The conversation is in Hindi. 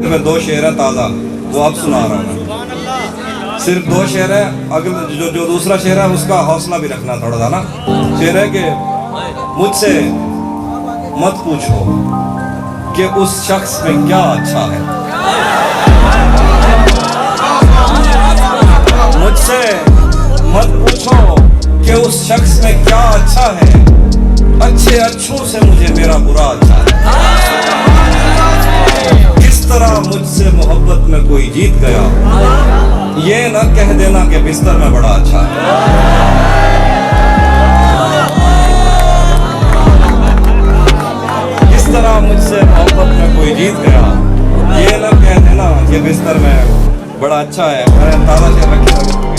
में दो शेर है ताज़ा, वो अब सुना रहा हूँ मैं। सिर्फ दो शेर है, अगले जो दूसरा शेर है उसका हौसला भी रखना थोड़ा सा ना। शेर है कि मुझसे मत पूछो कि उस शख्स में क्या अच्छा है, मुझसे मत पूछो कि उस शख्स में क्या अच्छा है, अच्छे अच्छों से मुझे मेरा बुरा अच्छा है। किस तरह मुझसे मोहब्बत में कोई जीत गया, ये न कह देना कि बिस्तर में बड़ा अच्छा है। किस तरह मुझसे मोहब्बत में कोई जीत गया, ये न कह देना कि बिस्तर में बड़ा अच्छा है। मैंने ताज़ा शेर रखा।